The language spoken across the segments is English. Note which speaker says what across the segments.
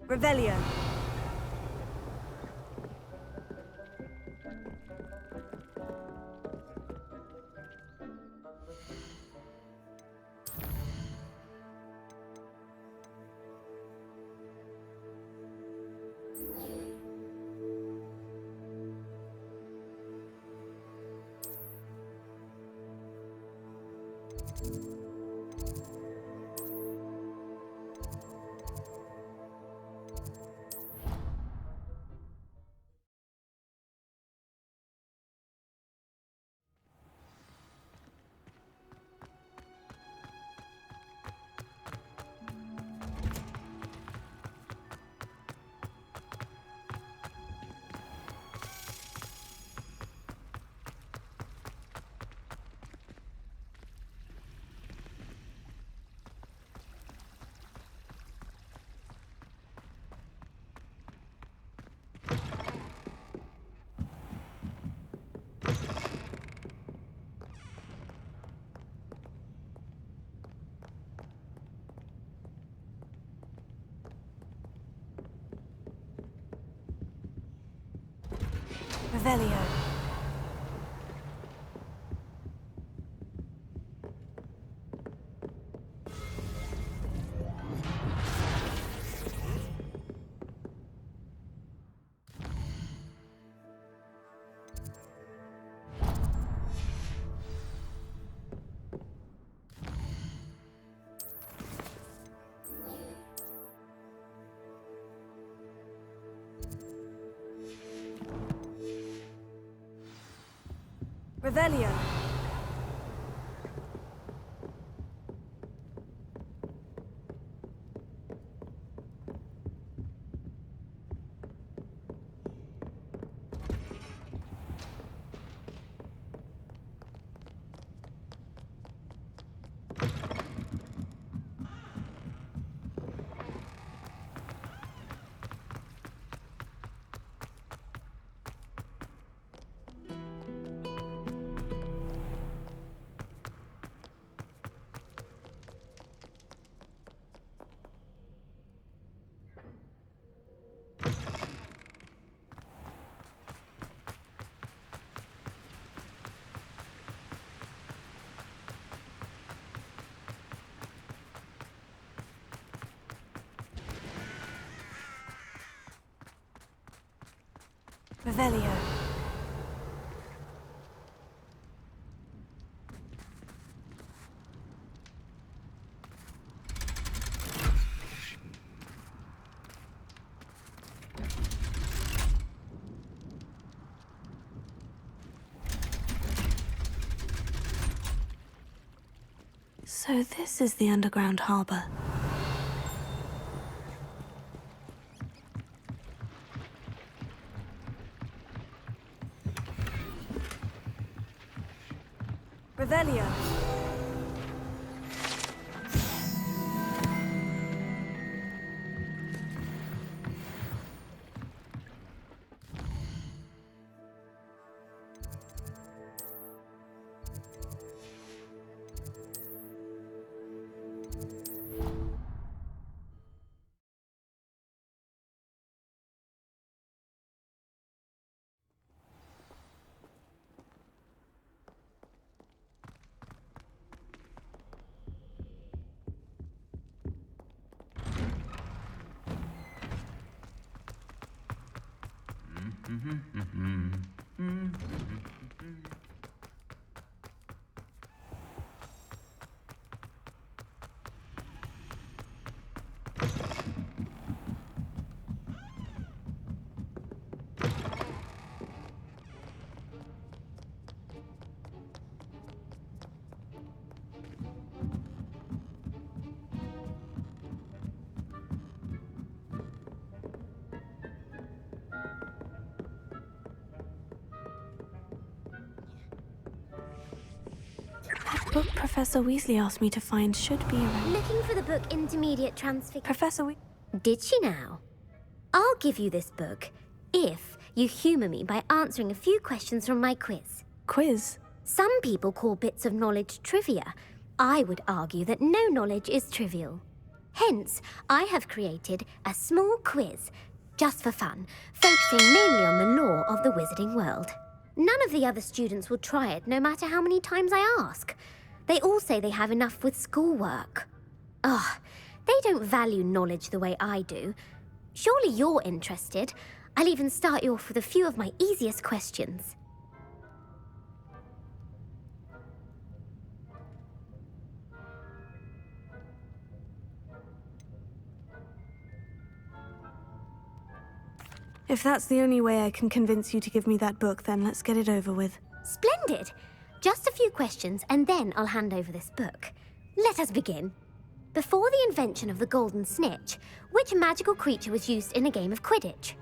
Speaker 1: Revelio. Revelio. Revelio. Revelio. So this is the underground harbour. Revelio. Book Professor Weasley asked me to find should be around.
Speaker 2: Looking for the book Intermediate Transfiguration.
Speaker 1: Professor
Speaker 2: Did she now? I'll give you this book if you humour me by answering a few questions from my quiz.
Speaker 1: Quiz?
Speaker 2: Some people call bits of knowledge trivia. I would argue that no knowledge is trivial. Hence, I have created a small quiz, just for fun, focusing mainly on the lore of the wizarding world. None of the other students will try it, no matter how many times I ask. They all say they have enough with schoolwork. Ugh, they don't value knowledge the way I do. Surely you're interested. I'll even start you off with a few of my easiest questions.
Speaker 1: If that's the only way I can convince you to give me that book, then let's get it over with.
Speaker 2: Splendid! Just a few questions and then I'll hand over this book. Let us begin. Before the invention of the Golden Snitch, which magical creature was used in a game of Quidditch?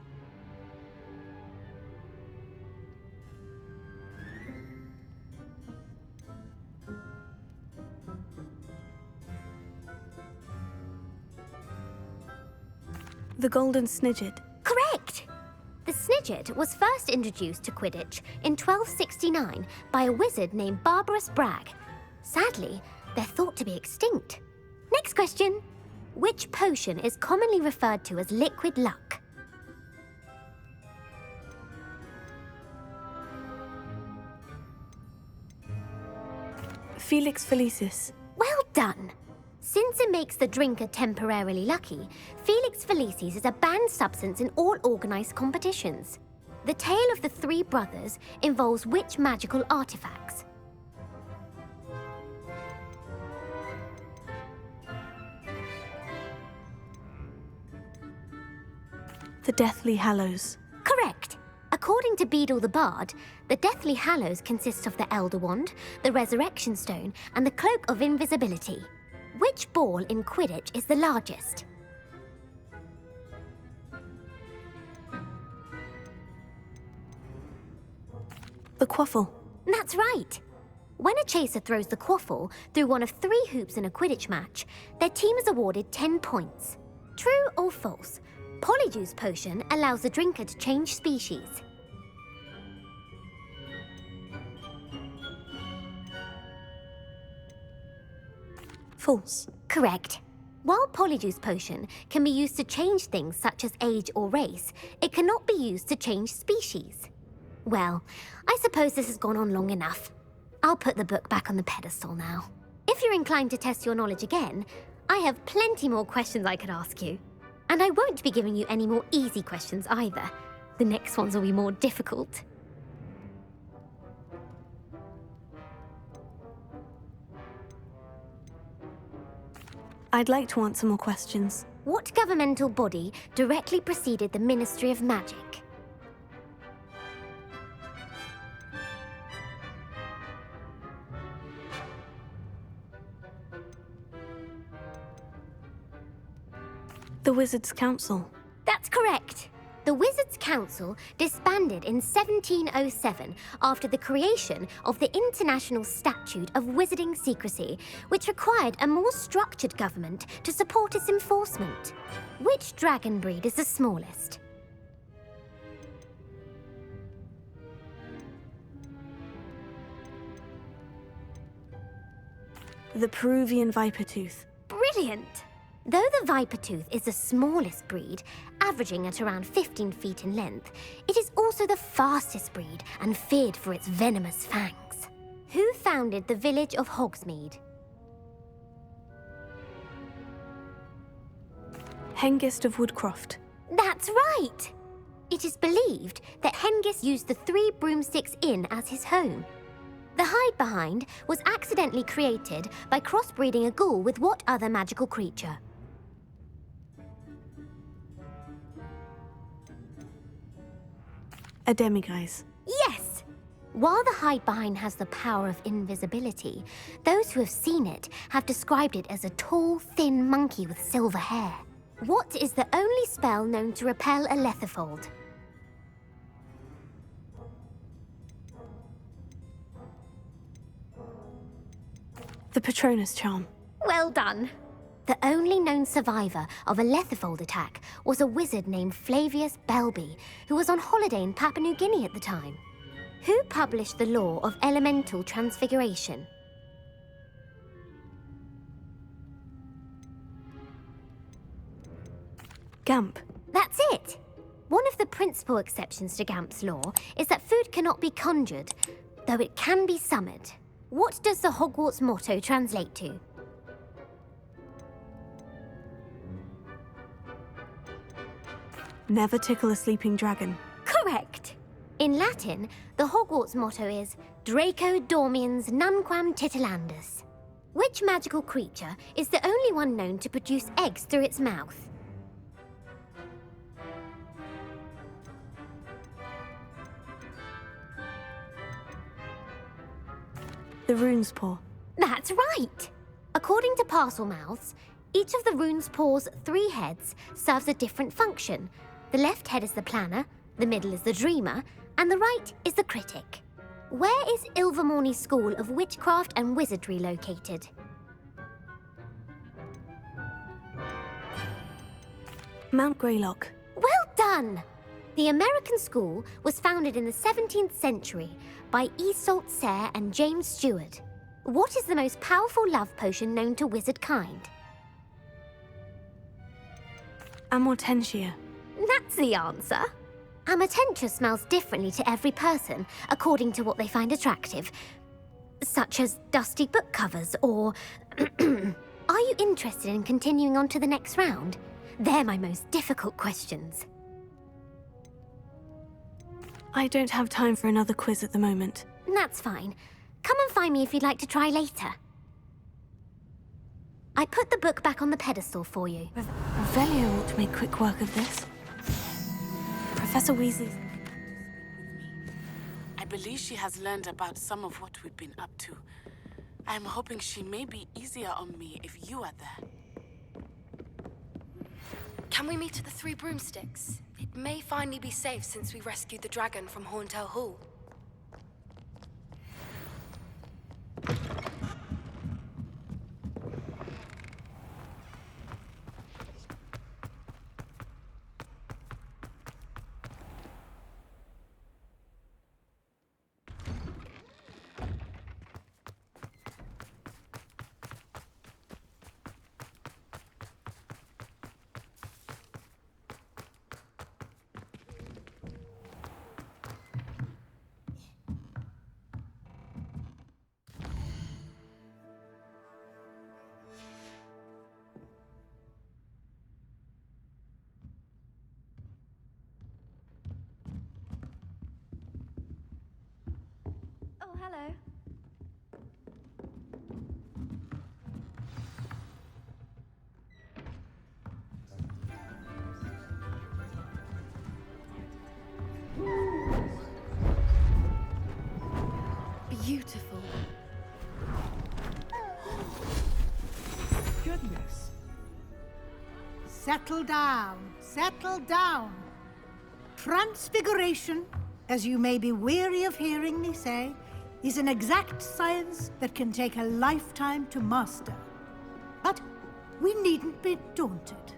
Speaker 1: The Golden Snidget.
Speaker 2: Correct! The Snidget was first introduced to Quidditch in 1269 by a wizard named Barbarous Bragg. Sadly, they're thought to be extinct. Next question. Which potion is commonly referred to as liquid luck?
Speaker 1: Felix Felicis.
Speaker 2: Well done! Since it makes the drinker temporarily lucky, Felix Felicis is a banned substance in all organised competitions. The tale of the three brothers involves which magical artifacts?
Speaker 1: The Deathly Hallows.
Speaker 2: Correct! According to Beadle the Bard, the Deathly Hallows consist of the Elder Wand, the Resurrection Stone, and the Cloak of Invisibility. Which ball in Quidditch is the largest?
Speaker 1: The Quaffle.
Speaker 2: That's right! When a chaser throws the Quaffle through one of 3 hoops in a Quidditch match, their team is awarded 10 points. True or false? Polyjuice Potion allows the drinker to change species.
Speaker 1: False.
Speaker 2: Correct. While Polyjuice Potion can be used to change things such as age or race, it cannot be used to change species. Well, I suppose this has gone on long enough. I'll put the book back on the pedestal now. If you're inclined to test your knowledge again, I have plenty more questions I could ask you. And I won't be giving you any more easy questions either. The next ones will be more difficult.
Speaker 1: I'd like to answer more questions.
Speaker 2: What governmental body directly preceded the Ministry of Magic?
Speaker 1: The Wizards' Council.
Speaker 2: That's correct. The Wizards' Council disbanded in 1707 after the creation of the International Statute of Wizarding Secrecy, which required a more structured government to support its enforcement. Which dragon breed is the smallest?
Speaker 1: The Peruvian Vipertooth.
Speaker 2: Brilliant! Though the Vipertooth is the smallest breed, averaging at around 15 feet in length, it is also the fastest breed and feared for its venomous fangs. Who founded the village of Hogsmeade?
Speaker 1: Hengist of Woodcroft.
Speaker 2: That's right! It is believed that Hengist used the 3 Broomsticks Inn as his home. The Hide-Behind was accidentally created by crossbreeding a ghoul with what other magical creature?
Speaker 1: A Demiguise.
Speaker 2: Yes! While the Hide-Behind has the power of invisibility, those who have seen it have described it as a tall, thin monkey with silver hair. What is the only spell known to repel a Lethifold?
Speaker 1: The Patronus Charm.
Speaker 2: Well done! The only known survivor of a Lethifold attack was a wizard named Flavius Belby, who was on holiday in Papua New Guinea at the time. Who published the law of elemental transfiguration?
Speaker 1: Gamp.
Speaker 2: That's it! One of the principal exceptions to Gamp's law is that food cannot be conjured, though it can be summoned. What does the Hogwarts motto translate to?
Speaker 1: Never tickle a sleeping dragon.
Speaker 2: Correct! In Latin, the Hogwarts motto is Draco dormiens nunquam titilandus. Which magical creature is the only one known to produce eggs through its mouth?
Speaker 1: The Rune's Paw.
Speaker 2: That's right! According to Parselmouths, each of the Rune's Paw's 3 heads serves a different function. The left head is the planner, the middle is the dreamer, and the right is the critic. Where is Ilvermorny School of Witchcraft and Wizardry located?
Speaker 1: Mount Greylock.
Speaker 2: Well done! The American school was founded in the 17th century by Iseult Sayre and James Stewart. What is the most powerful love potion known to wizard kind?
Speaker 1: Amortentia.
Speaker 2: That's the answer. Amortentia smells differently to every person according to what they find attractive, such as dusty book covers or... Are you interested in continuing on to the next round? They're my most difficult questions.
Speaker 1: I don't have time for another quiz at the moment.
Speaker 2: That's fine. Come and find me if you'd like to try later. I put the book back on the pedestal for you.
Speaker 1: Revelio ought to make quick work of this. Professor Weasley.
Speaker 3: I believe she has learned about some of what we've been up to. I'm hoping she may be easier on me if you are there.
Speaker 4: Can we meet at the 3 Broomsticks? It may finally be safe since we rescued the dragon from Horntail Hall.
Speaker 5: Oh, hello.
Speaker 4: Beautiful.
Speaker 6: Goodness. Settle down. Settle down. Transfiguration, as you may be weary of hearing me say, is an exact science that can take a lifetime to master. But we needn't be daunted.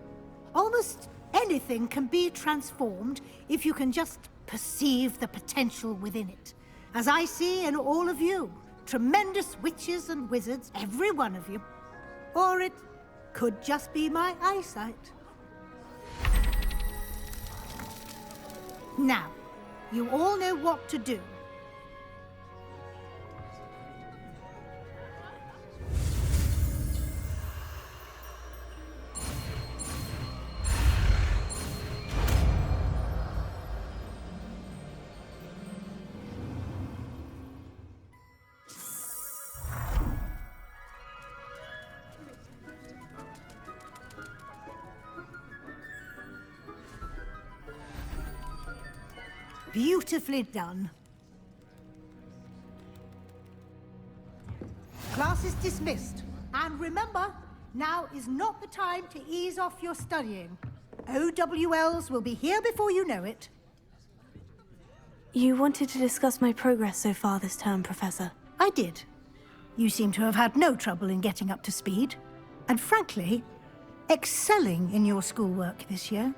Speaker 6: Almost anything can be transformed if you can just perceive the potential within it. As I see in all of you, tremendous witches and wizards, every one of you. Or it could just be my eyesight. Now, you all know what to do. Beautifully done. Class is dismissed. And remember, now is not the time to ease off your studying. OWLs will be here before you know it.
Speaker 1: You wanted to discuss my progress so far this term, Professor.
Speaker 6: I did. You seem to have had no trouble in getting up to speed. And frankly, excelling in your schoolwork this year.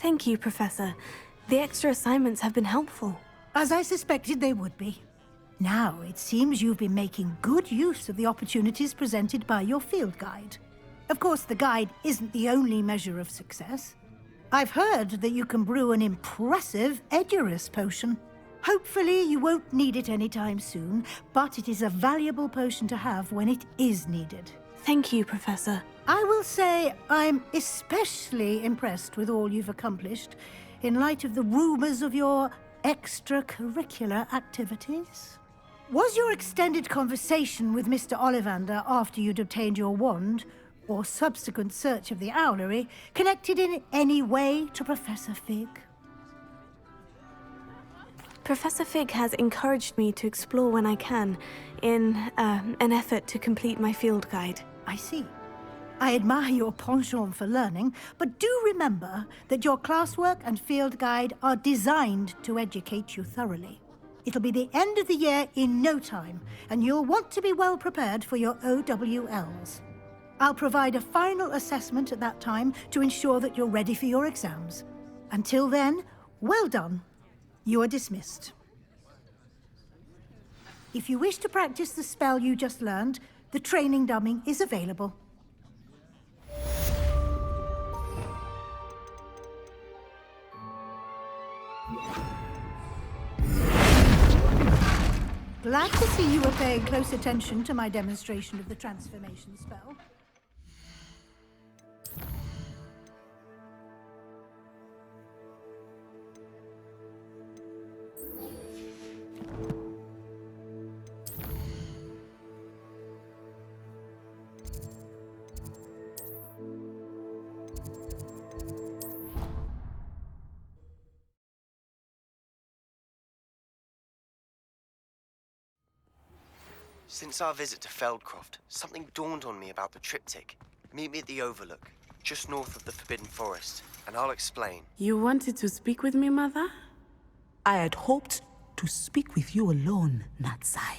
Speaker 1: Thank you, Professor. The extra assignments have been helpful.
Speaker 6: As I suspected they would be. Now, it seems you've been making good use of the opportunities presented by your field guide. Of course, the guide isn't the only measure of success. I've heard that you can brew an impressive Edurus potion. Hopefully, you won't need it anytime soon, but it is a valuable potion to have when it is needed.
Speaker 1: Thank you, Professor.
Speaker 6: I will say I'm especially impressed with all you've accomplished in light of the rumors of your extracurricular activities. Was your extended conversation with Mr. Ollivander after you'd obtained your wand, or subsequent search of the owlery, connected in any way to Professor Fig?
Speaker 1: Professor Fig has encouraged me to explore when I can, in an effort to complete my field guide.
Speaker 6: I see. I admire your penchant for learning, but do remember that your classwork and field guide are designed to educate you thoroughly. It'll be the end of the year in no time, and you'll want to be well prepared for your OWLs. I'll provide a final assessment at that time to ensure that you're ready for your exams. Until then, well done. You are dismissed. If you wish to practice the spell you just learned, the training dummy is available. Glad to see you were paying close attention to my demonstration of the transformation spell.
Speaker 5: Since our visit to Feldcroft, something dawned on me about the triptych. Meet me at the Overlook, just north of the Forbidden Forest, and I'll explain.
Speaker 3: You wanted to speak with me, Mother?
Speaker 7: I had hoped to speak with you alone, Natsai.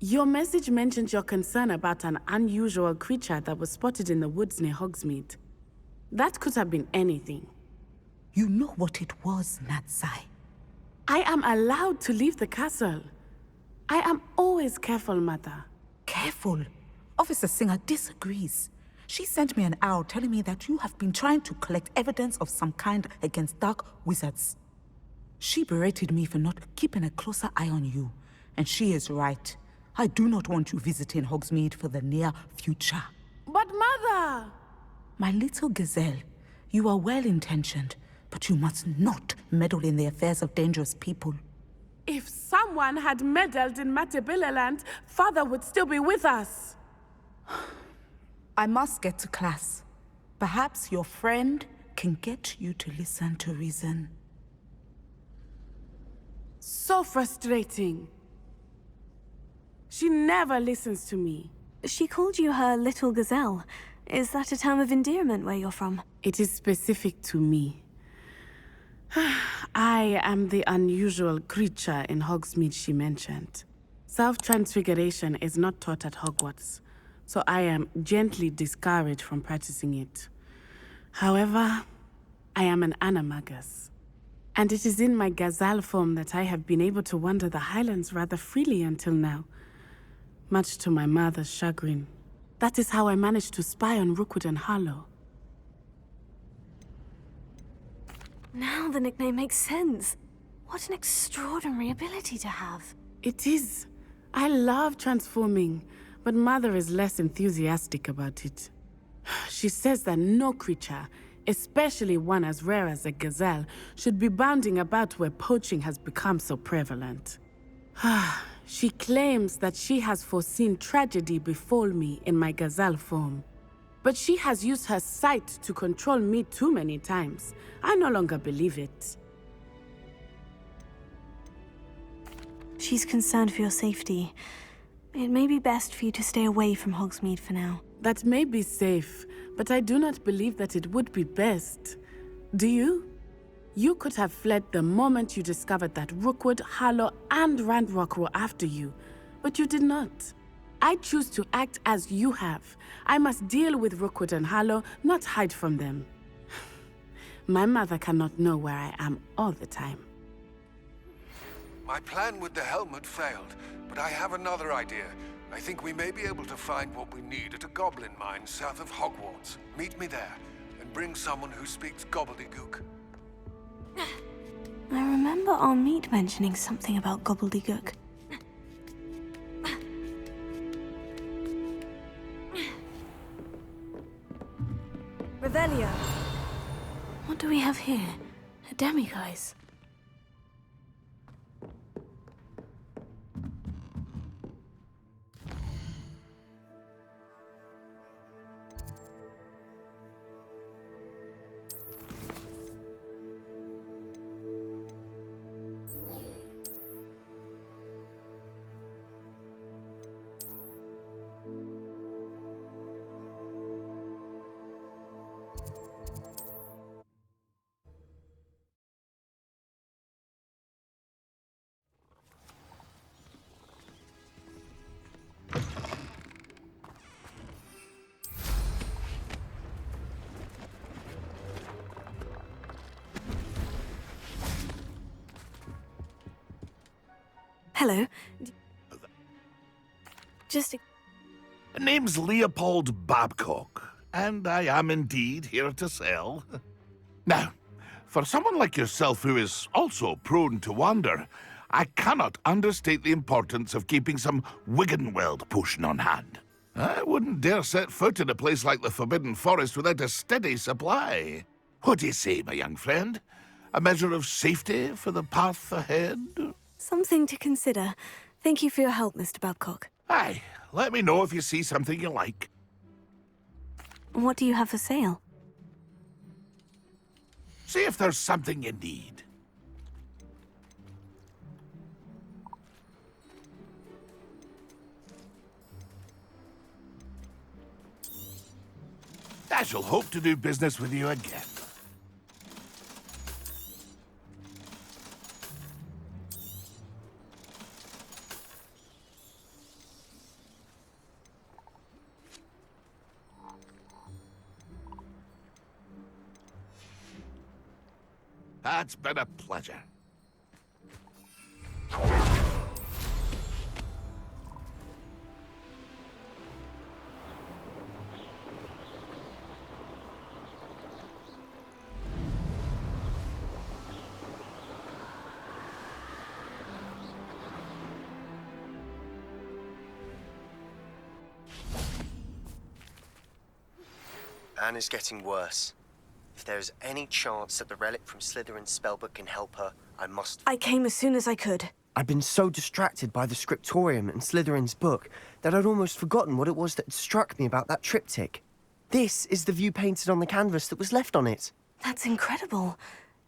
Speaker 3: Your message mentioned your concern about an unusual creature that was spotted in the woods near Hogsmeade. That could have been anything.
Speaker 7: You know what it was, Natsai.
Speaker 3: I am allowed to leave the castle. I am always careful, Mother.
Speaker 7: Careful. Officer Singer disagrees. She sent me an owl telling me that you have been trying to collect evidence of some kind against dark wizards. She berated me for not keeping a closer eye on you, and she is right. I do not want you visiting Hogsmeade for the near future.
Speaker 3: But Mother!
Speaker 7: My little gazelle, you are well-intentioned, but you must not meddle in the affairs of dangerous people.
Speaker 3: If someone had meddled in Matabeleland, Father would still be with us.
Speaker 7: I must get to class. Perhaps your friend can get you to listen to reason.
Speaker 3: So frustrating. She never listens to me.
Speaker 1: She called you her little gazelle. Is that a term of endearment where you're from?
Speaker 3: It is specific to me. I am the unusual creature in Hogsmeade she mentioned. Self-transfiguration is not taught at Hogwarts, so I am gently discouraged from practicing it. However, I am an animagus, and it is in my gazelle form that I have been able to wander the Highlands rather freely until now, much to my mother's chagrin. That is how I managed to spy on Rookwood and Harlow.
Speaker 1: Now the nickname makes sense. What an extraordinary ability to have.
Speaker 3: It is. I love transforming, but Mother is less enthusiastic about it. She says that no creature, especially one as rare as a gazelle, should be bounding about where poaching has become so prevalent. She claims that she has foreseen tragedy befall me in my gazelle form. But she has used her sight to control me too many times. I no longer believe it.
Speaker 1: She's concerned for your safety. It may be best for you to stay away from Hogsmeade for now.
Speaker 3: That may be safe, but I do not believe that it would be best. Do you? You could have fled the moment you discovered that Rookwood, Harlow, and Randrock were after you, but you did not. I choose to act as you have. I must deal with Rookwood and Harlow, not hide from them. My mother cannot know where I am all the time.
Speaker 8: My plan with the helmet failed, but I have another idea. I think we may be able to find what we need at a goblin mine south of Hogwarts. Meet me there, and bring someone who speaks gobbledygook.
Speaker 1: I remember our meet mentioning something about gobbledygook. Revelio. What do we have here? A demiguise. Hello. Just a...
Speaker 9: Name's Leopold Babcock, and I am indeed here to sell. Now, for someone like yourself who is also prone to wander, I cannot understate the importance of keeping some Wiggenweld potion on hand. I wouldn't dare set foot in a place like the Forbidden Forest without a steady supply. What do you say, my young friend? A measure of safety for the path ahead?
Speaker 1: Something to consider. Thank you for your help, Mr. Babcock.
Speaker 9: Aye, let me know if you see something you like.
Speaker 1: What do you have for sale?
Speaker 9: See if there's something you need. I shall hope to do business with you again. It's been a pleasure.
Speaker 5: Anne is getting worse. If there is any chance that the relic from Slytherin's spellbook can help her, I must...
Speaker 1: I came as soon as I could.
Speaker 5: I'd been so distracted by the scriptorium and Slytherin's book that I'd almost forgotten what it was that struck me about that triptych. This is the view painted on the canvas that was left on it.
Speaker 1: That's incredible.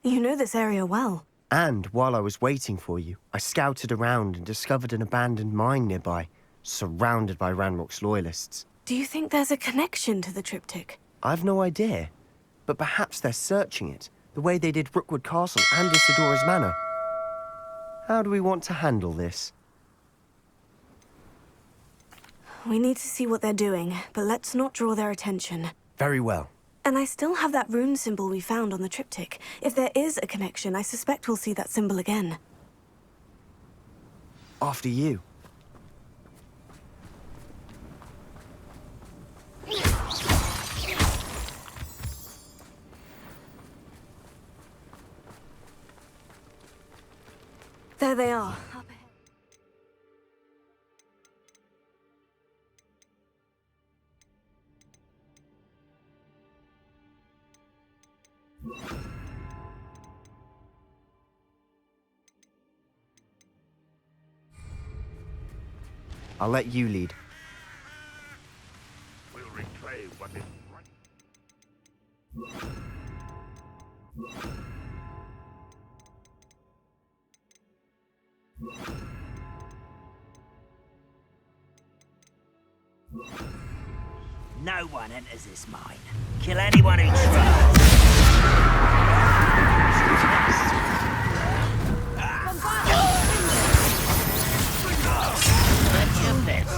Speaker 1: You know this area well.
Speaker 5: And while I was waiting for you, I scouted around and discovered an abandoned mine nearby, surrounded by Ranrock's loyalists.
Speaker 1: Do you think there's a connection to the triptych?
Speaker 5: I've no idea. But perhaps they're searching it, the way they did Rookwood Castle and Isidora's Manor. How do we want to handle this?
Speaker 1: We need to see what they're doing, but let's not draw their attention.
Speaker 5: Very well.
Speaker 1: And I still have that rune symbol we found on the triptych. If there is a connection, I suspect we'll see that symbol again.
Speaker 5: After you.
Speaker 1: There they are. Up ahead.
Speaker 5: I'll let you lead.
Speaker 9: We'll replay what is right.
Speaker 10: No one enters this mine. Kill anyone who tries. That's your best.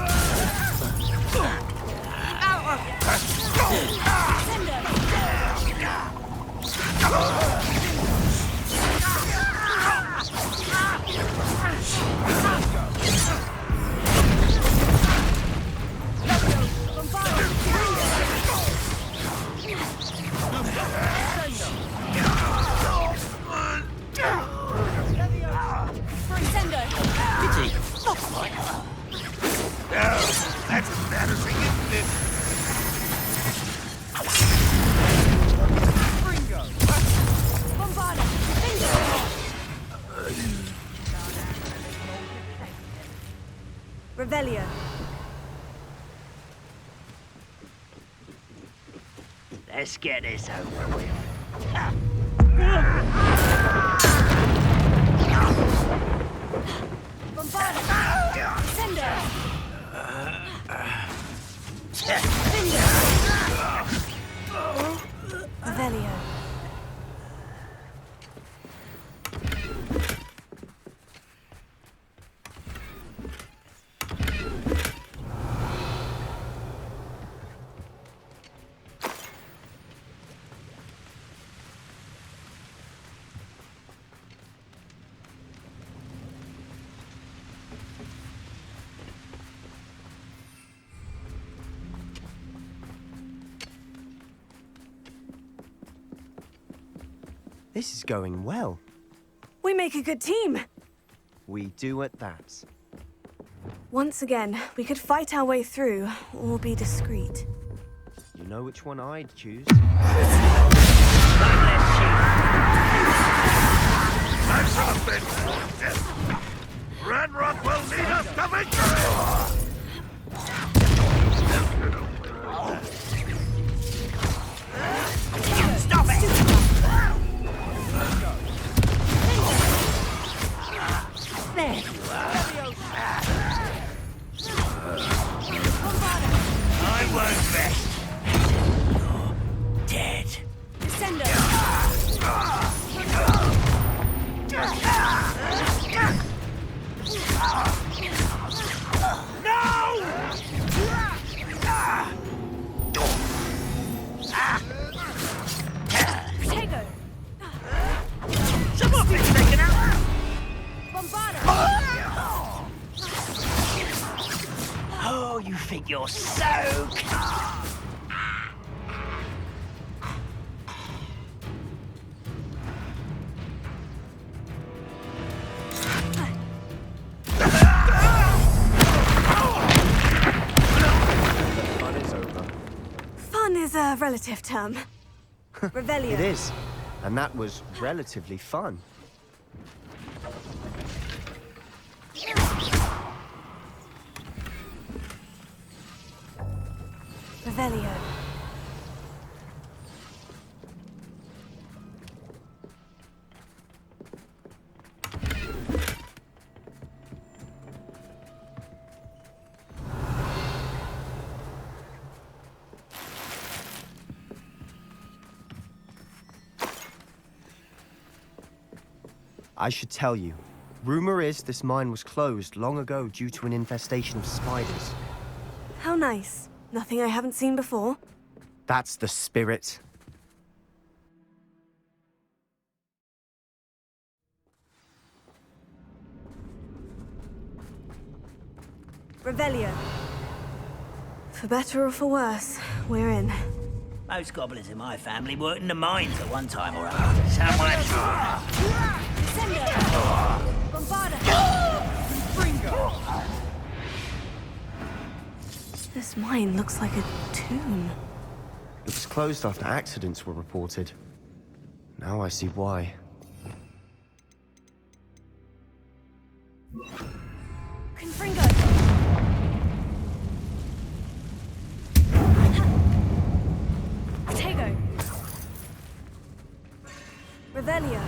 Speaker 1: Revelio.
Speaker 10: Let's get this over with.
Speaker 4: Bombarda! Sender!
Speaker 1: Revelio.
Speaker 5: This is going well.
Speaker 1: We make a good team.
Speaker 5: We do at that.
Speaker 1: Once again, we could fight our way through, or be discreet.
Speaker 5: You know which one I'd choose?
Speaker 9: That's something! Red Rock will lead us to victory!
Speaker 10: Stop it! There you are. I won't rest. You're dead.
Speaker 4: Sender! Potato!
Speaker 10: Some of it's taken out!
Speaker 4: Bombarda!
Speaker 10: Oh, you think you're so calm?
Speaker 5: Fun is over.
Speaker 1: Fun is a relative term. Revelio.
Speaker 5: It is. And that was relatively fun.
Speaker 1: Revelio.
Speaker 5: I should tell you. Rumor is this mine was closed long ago due to an infestation of spiders.
Speaker 1: How nice. Nothing I haven't seen before.
Speaker 5: That's the spirit.
Speaker 1: Revelio. For better or for worse, we're in.
Speaker 10: Most goblins in my family worked in the mines at one time or other. So much.
Speaker 4: Sender! Bombarda!
Speaker 1: This mine looks like a tomb.
Speaker 5: It was closed after accidents were reported. Now I see why.
Speaker 4: Confringo! Potato!
Speaker 1: Revelio.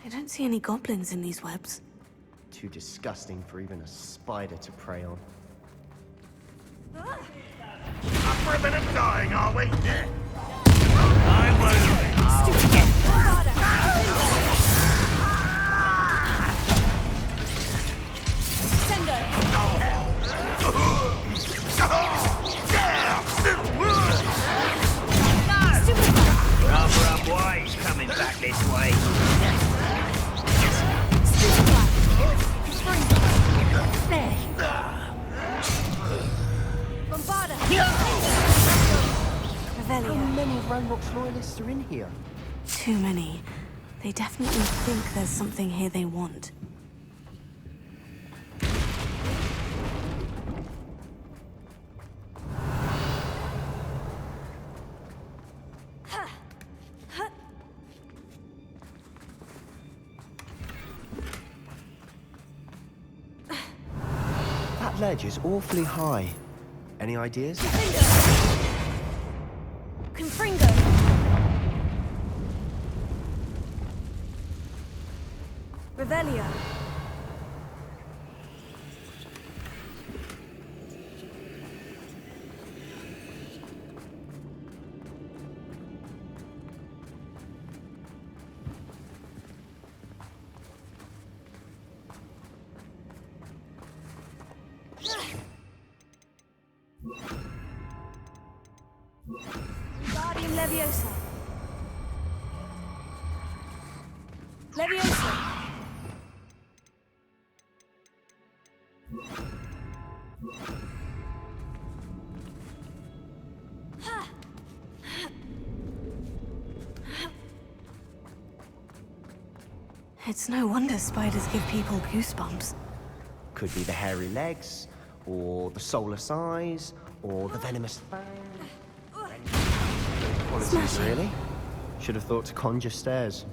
Speaker 1: I don't see any goblins in these webs.
Speaker 5: Too disgusting for even a spider to prey on.
Speaker 9: Up for a bit of dying, are we?
Speaker 10: I
Speaker 4: Sender!
Speaker 10: Rather unwise coming back this way. There you are.
Speaker 4: Bombarda!
Speaker 1: Revelio.
Speaker 5: How many Ranrock's loyalists are in here?
Speaker 1: Too many. They definitely think there's something here they want.
Speaker 5: ledge is awfully high. Any ideas?
Speaker 1: Confringo! Revelio. Guardian Leviosa. Leviosa. It's no wonder spiders give people goosebumps.
Speaker 5: Could be the hairy legs, or the soulless eyes, or the venomous fangs. Qualities, really? Should have thought to conjure stairs.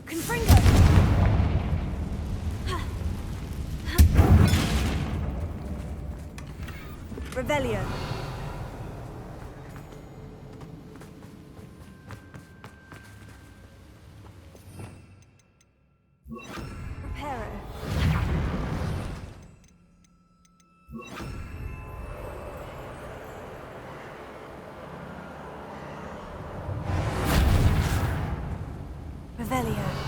Speaker 1: Confringo! Revelio. Reparo. Revelio.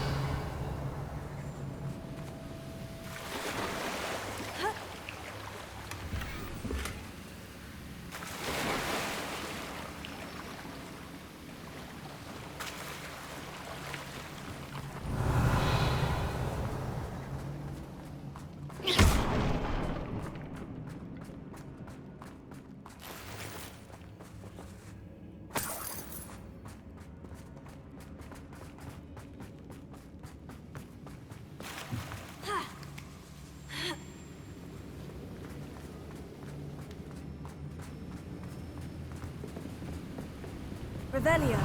Speaker 1: Revelio.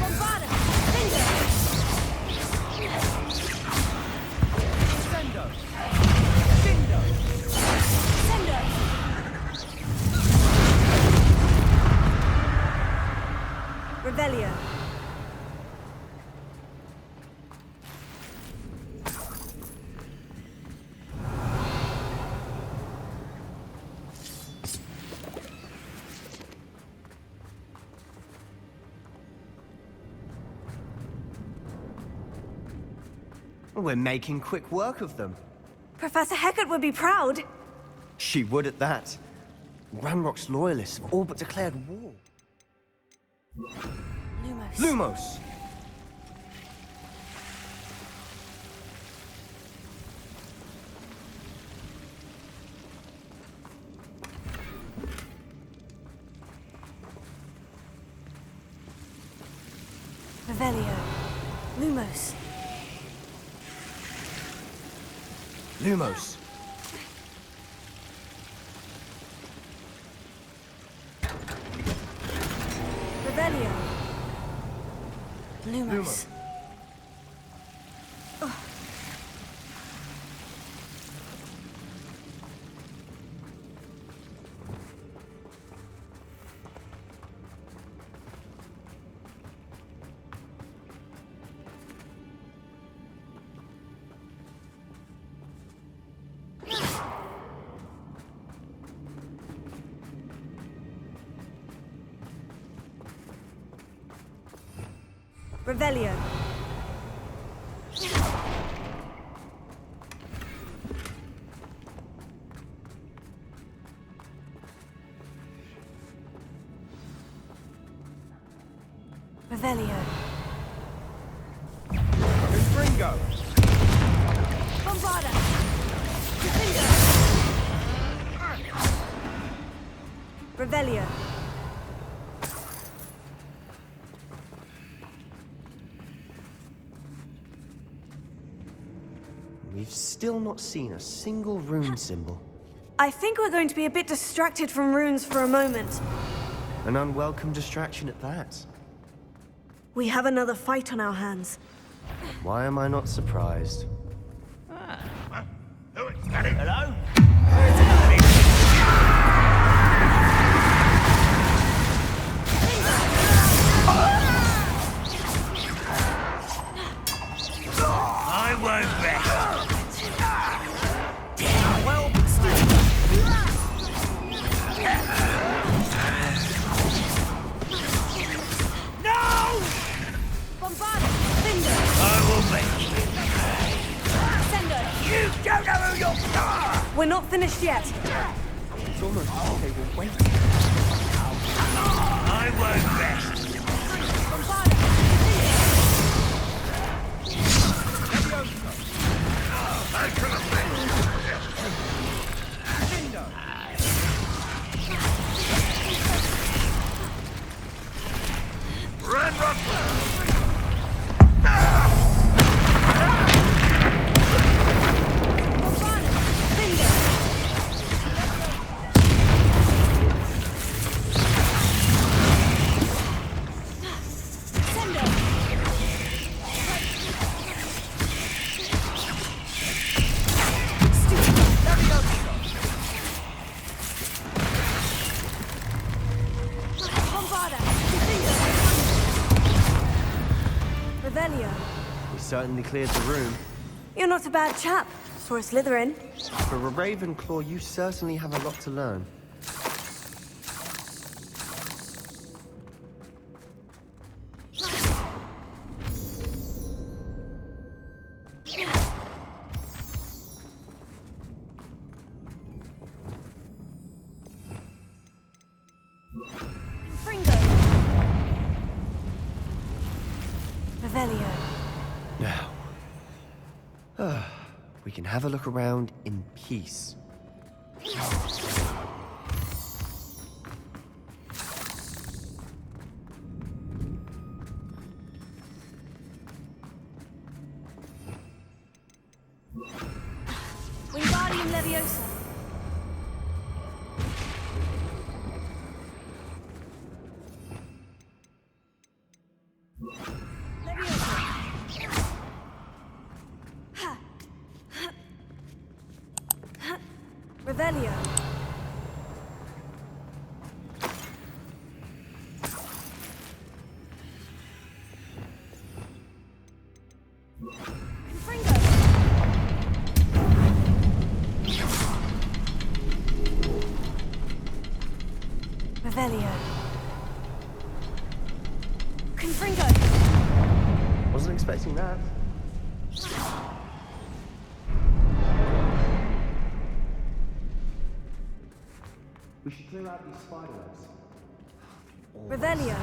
Speaker 1: Bombarda. Sendo. Sendo. Sendo. Revelio.
Speaker 5: We're making quick work of them.
Speaker 1: Professor Hecat would be proud.
Speaker 5: She would at that. Ranrock's loyalists have all but declared war.
Speaker 1: Lumos.
Speaker 5: Lumos!
Speaker 1: Revelio. Lumos.
Speaker 5: Lumos.
Speaker 1: Revelio. Lumos. Revelio. Revelio.
Speaker 5: Confringo!
Speaker 1: Bombarda. Revelio.
Speaker 5: We we've still not seen a single rune symbol.
Speaker 1: I think we're going to be a bit distracted from runes for a moment.
Speaker 5: An unwelcome distraction at that.
Speaker 1: We have another fight on our hands.
Speaker 5: Why am I not surprised?
Speaker 10: Hello? I won't rest. Well, no!
Speaker 1: Bombard! Finger!
Speaker 10: I will make you.
Speaker 1: Sender!
Speaker 10: You don't know who you're...
Speaker 1: We're not finished yet.
Speaker 5: It's almost like they were waiting.
Speaker 10: I won't rest.
Speaker 1: Bombard!
Speaker 5: We certainly cleared the room.
Speaker 1: You're not a bad chap for a Slytherin.
Speaker 5: For a Ravenclaw, you certainly have a lot to learn. Now, we can have a look around in peace.
Speaker 1: Wingardium Leviosa. Revelio. Confringo. Revelio. Confringo.
Speaker 5: Wasn't expecting that. We should clear out these spiderwebs.
Speaker 1: Revelio.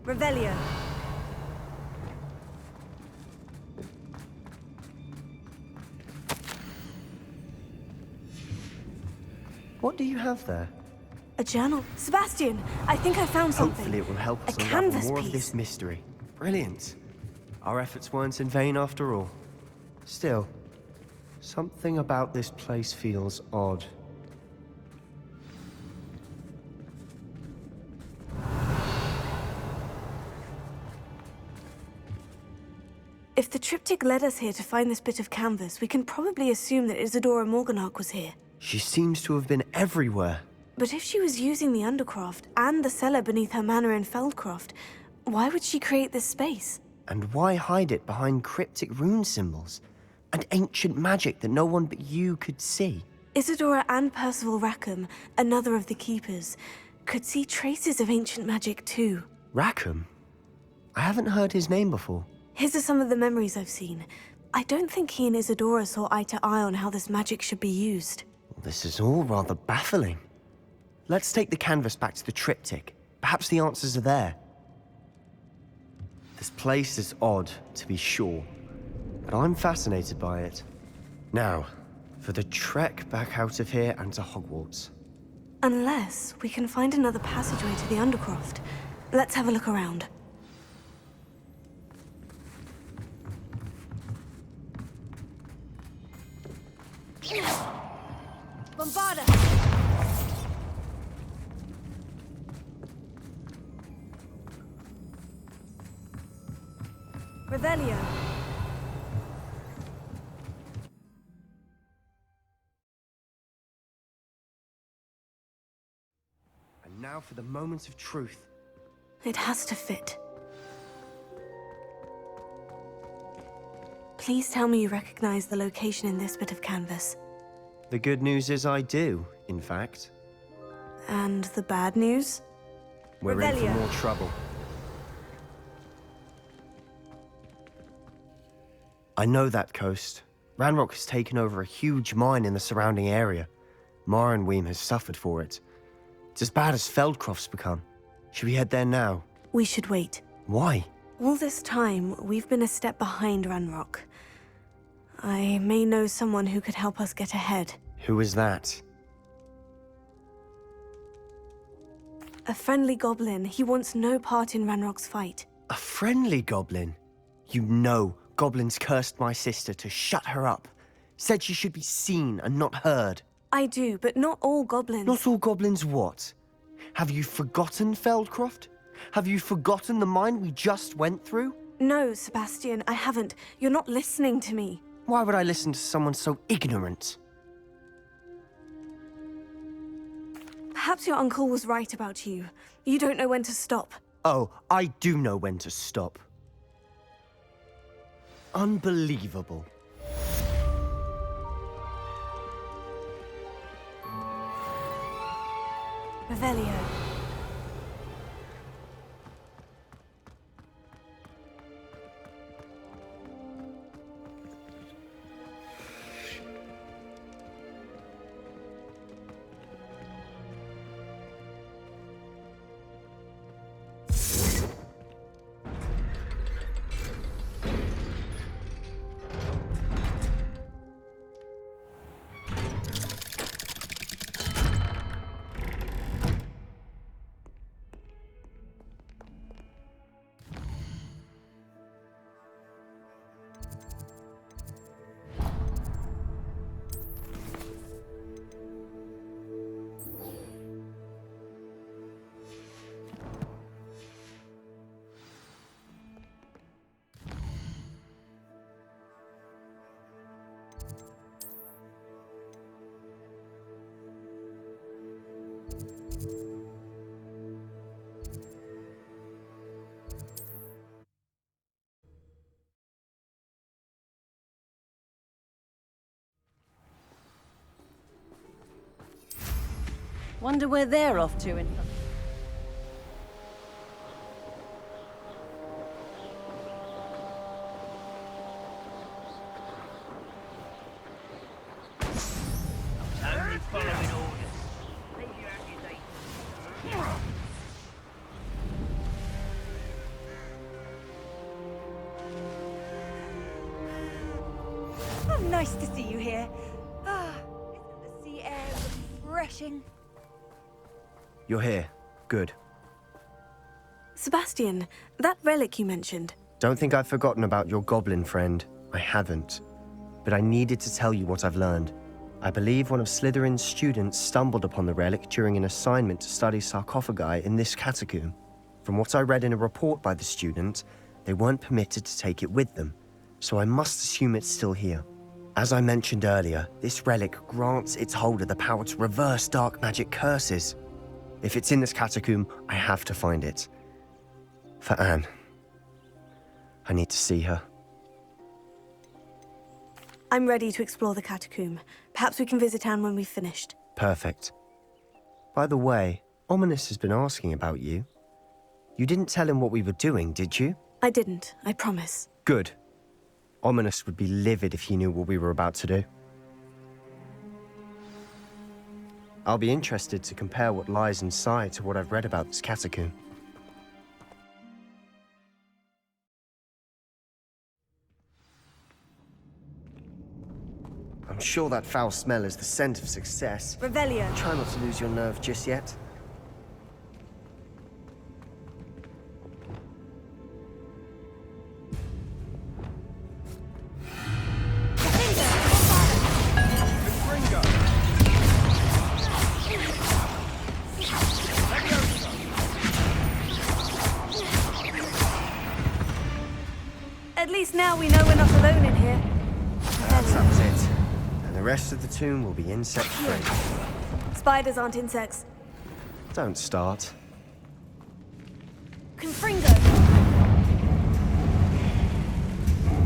Speaker 1: Revelio.
Speaker 5: What do you have there?
Speaker 1: A journal. Sebastian, I think I found something.
Speaker 5: Hopefully it will help us
Speaker 1: A
Speaker 5: unravel
Speaker 1: canvas
Speaker 5: more
Speaker 1: piece.
Speaker 5: of this mystery. Brilliant. Our efforts weren't in vain after all. Still, something about this place feels odd.
Speaker 1: If the triptych led us here to find this bit of canvas, we can probably assume that Isadora Morganach was here.
Speaker 5: She seems to have been everywhere.
Speaker 1: But if she was using the Undercroft and the cellar beneath her manor in Feldcroft, why would she create this space?
Speaker 5: And why hide it behind cryptic rune symbols? And ancient magic that no one but you could see?
Speaker 1: Isadora and Percival Rackham, another of the Keepers, could see traces of ancient magic too.
Speaker 5: Rackham? I haven't heard his name before.
Speaker 1: His are some of the memories I've seen. I don't think he and Isadora saw eye to eye on how this magic should be used.
Speaker 5: This is all rather baffling. Let's take the canvas back to the triptych. Perhaps the answers are there. This place is odd, to be sure, but I'm fascinated by it. Now, for the trek back out of here and to Hogwarts.
Speaker 1: Unless we can find another passageway to the Undercroft. Let's have a look around.
Speaker 4: Bombarda!
Speaker 1: Revelio.
Speaker 5: And now for the moment of truth.
Speaker 1: It has to fit. Please tell me you recognize the location in this bit of canvas.
Speaker 5: The good news is I do, in fact.
Speaker 1: And the bad news?
Speaker 5: We're in for
Speaker 1: Revelio.
Speaker 5: more trouble. I know that coast. Ranrock has taken over a huge mine in the surrounding area. Mornweem has suffered for it. It's as bad as Feldcroft's become. Should we head there now?
Speaker 1: We should wait.
Speaker 5: Why?
Speaker 1: All this time, we've been a step behind Ranrock. I may know someone who could help us get ahead.
Speaker 5: Who is that?
Speaker 1: A friendly goblin. He wants no part in Ranrock's fight.
Speaker 5: A friendly goblin? You know goblins cursed my sister to shut her up. Said she should be seen and not heard.
Speaker 1: I do, but not all goblins.
Speaker 5: Not all goblins what? Have you forgotten Feldcroft? Have you forgotten the mine we just went through?
Speaker 1: No, Sebastian, I haven't. You're not listening to me.
Speaker 5: Why would I listen to someone so ignorant?
Speaker 1: Perhaps your uncle was right about you. You don't know when to stop.
Speaker 5: Oh, I do know when to stop. Unbelievable.
Speaker 1: Revelio.
Speaker 11: Wonder where they're off to in...
Speaker 10: Only following orders. Leave your accusations.
Speaker 11: Oh, nice to see you here. Ah, isn't the sea air refreshing?
Speaker 5: You're here. Good.
Speaker 1: Sebastian, that relic you mentioned.
Speaker 5: Don't think I've forgotten about your goblin friend. I haven't. But I needed to tell you what I've learned. I believe one of Slytherin's students stumbled upon the relic during an assignment to study sarcophagi in this catacomb. From what I read in a report by the student, they weren't permitted to take it with them, so I must assume it's still here. As I mentioned earlier, this relic grants its holder the power to reverse dark magic curses. If it's in this catacomb, I have to find it. For Anne. I need to see her.
Speaker 1: I'm ready to explore the catacomb. Perhaps we can visit Anne when we've finished.
Speaker 5: Perfect. By the way, Ominous has been asking about you. You didn't tell him what we were doing, did you?
Speaker 1: I didn't, I promise.
Speaker 5: Good. Ominous would be livid if he knew what we were about to do. I'll be interested to compare what lies inside to what I've read about this catacomb. sure that foul smell is the scent of success.
Speaker 1: Revelio.
Speaker 5: Try not to lose your nerve just yet.
Speaker 1: At least now we know we're not alone in here.
Speaker 5: That's it. And the rest of the tomb will be insect-free.
Speaker 1: Spiders aren't insects.
Speaker 5: Don't start.
Speaker 1: Confringo.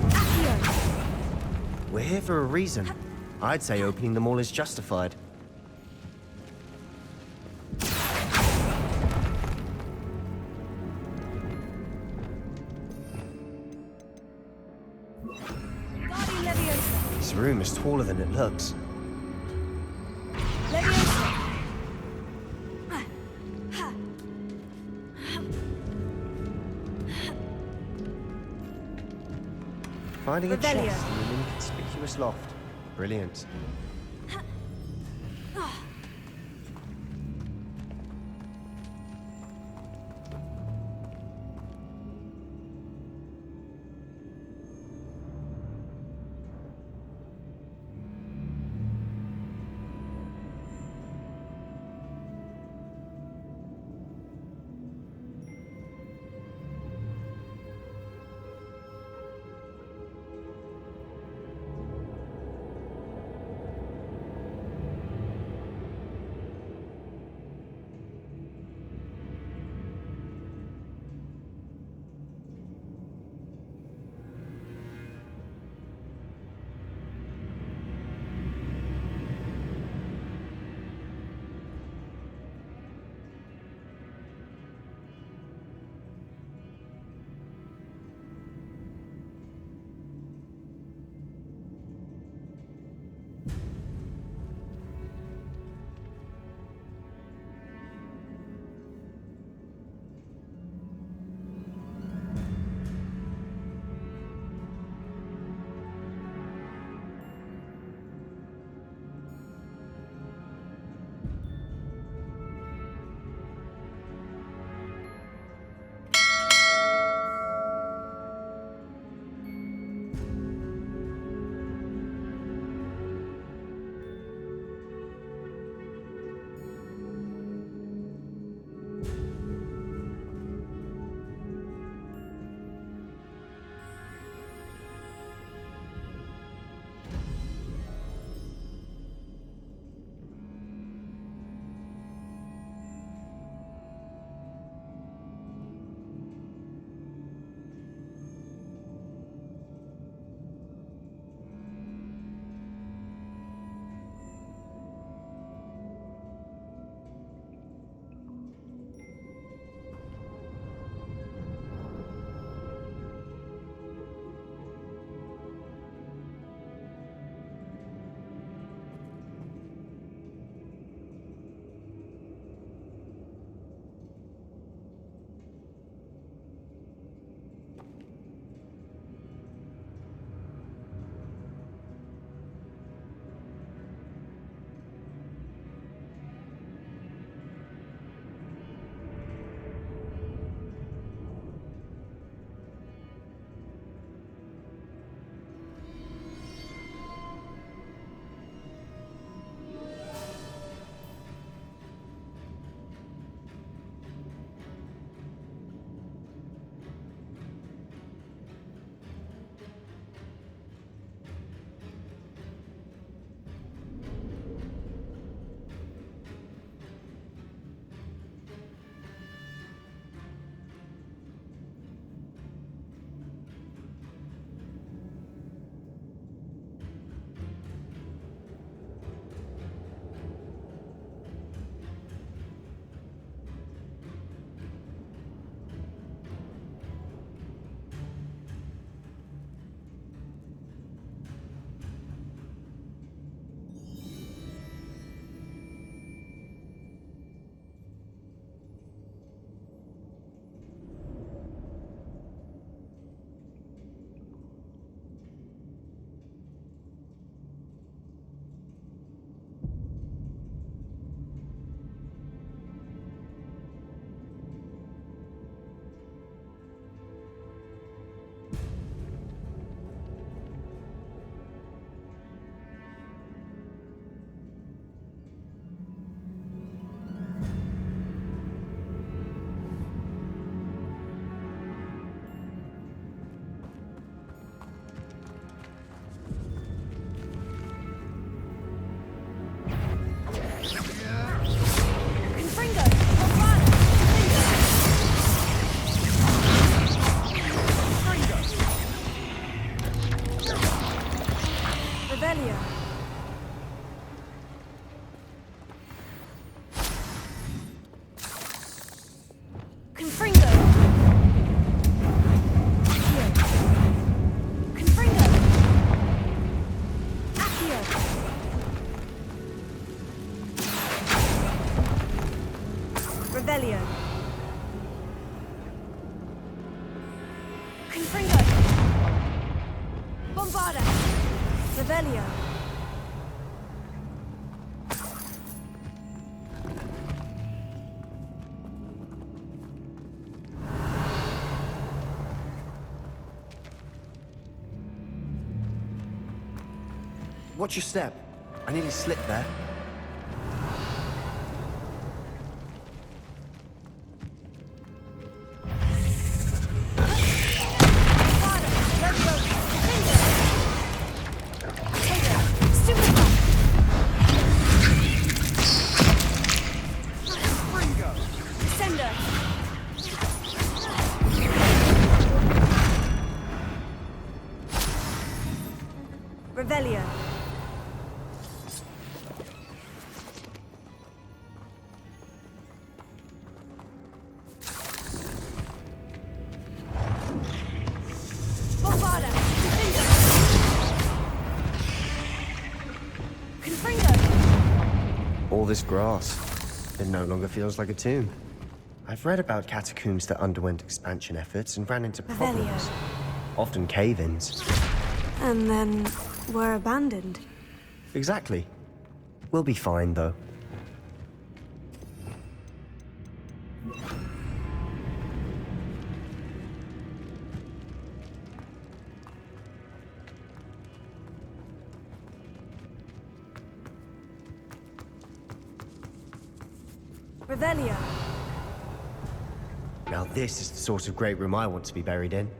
Speaker 1: Accio.
Speaker 5: We're here for a reason. I'd say opening them all is justified. This room is taller than it looks. Finding a chest in an inconspicuous loft. Brilliant.
Speaker 4: Confringo! Bombarda!
Speaker 1: Revelio.
Speaker 5: Watch your step. I nearly slipped there.
Speaker 1: Revelio.
Speaker 4: Bombarda! Confringo!
Speaker 5: All this grass. It no longer feels like a tomb. I've read about catacombs that underwent expansion efforts and ran into problems. Often cave-ins.
Speaker 1: And then were abandoned.
Speaker 5: Exactly. We'll be fine, though.
Speaker 1: Revelio.
Speaker 5: Now this is the sort of great room I want to be buried in.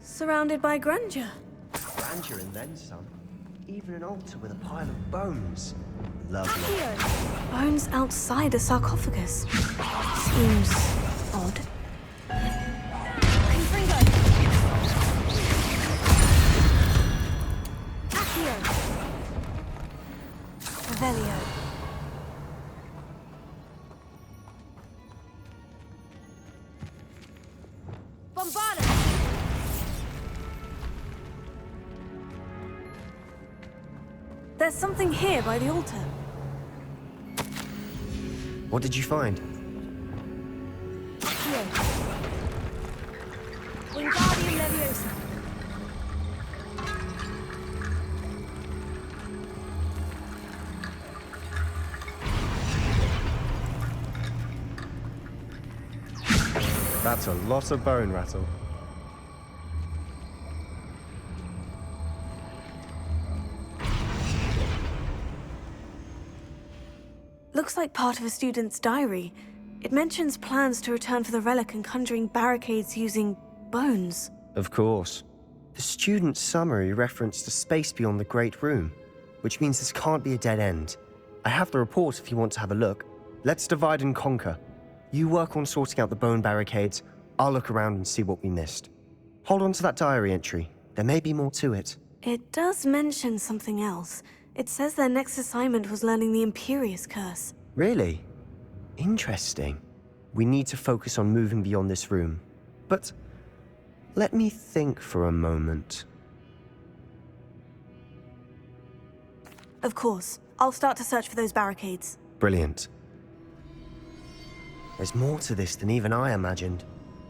Speaker 1: Surrounded by grandeur.
Speaker 5: Grandeur and then some. Even an altar with a pile of bones. Lovely.
Speaker 1: Accio. Bones outside a sarcophagus. Seems odd.
Speaker 4: Confringo!
Speaker 1: Accio. Revelio.
Speaker 4: Bombarda!
Speaker 1: There's something here by the altar.
Speaker 5: What did you find?
Speaker 1: Accio.
Speaker 4: Wingardium Leviosa!
Speaker 5: That's a lot of bone rattle.
Speaker 1: Looks like part of a student's diary. It mentions plans to return for the relic and conjuring barricades using bones.
Speaker 5: Of course. The student's summary referenced a space beyond the Great Room, which means this can't be a dead end. I have the report if you want to have a look. Let's divide and conquer. You work on sorting out the bone barricades. I'll look around and see what we missed. Hold on to that diary entry. There may be more to it.
Speaker 1: It does mention something else. It says their next assignment was learning the Imperious Curse.
Speaker 5: Really? Interesting. We need to focus on moving beyond this room. But let me think for a moment.
Speaker 1: Of course. I'll start to search for those barricades.
Speaker 5: Brilliant. There's more to this than even I imagined.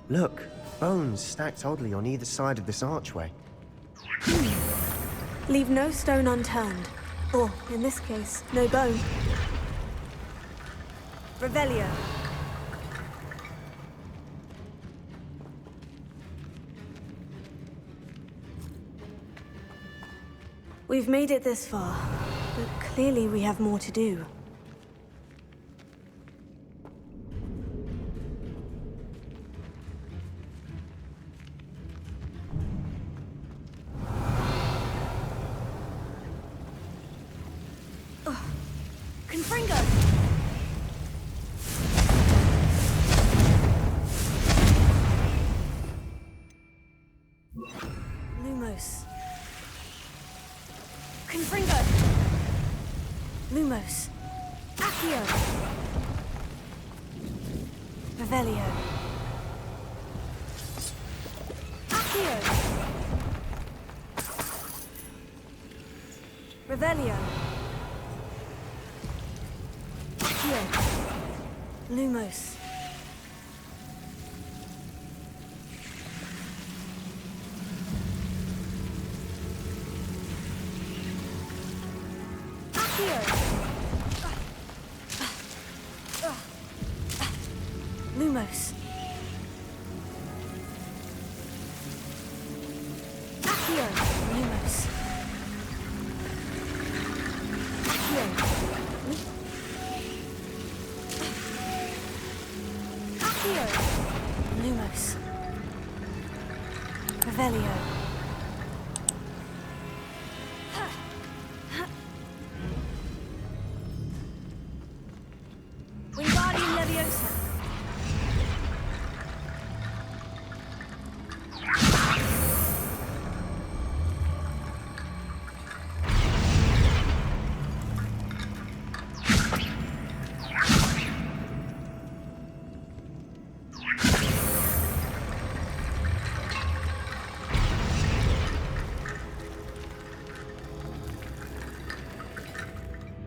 Speaker 5: Look, bones stacked oddly on either side of this archway.
Speaker 1: Leave no stone unturned. Or, in this case, no bone. Revelio. We've made it this far, but clearly we have more to do.
Speaker 4: Confringo!
Speaker 1: Lumos.
Speaker 4: Confringo!
Speaker 1: Lumos.
Speaker 4: Accio!
Speaker 1: Revelio.
Speaker 4: Accio!
Speaker 1: Revelio. Accio. Lumos. Lumos. Accio. Lumos. Accio. Accio. Lumos. Revelio.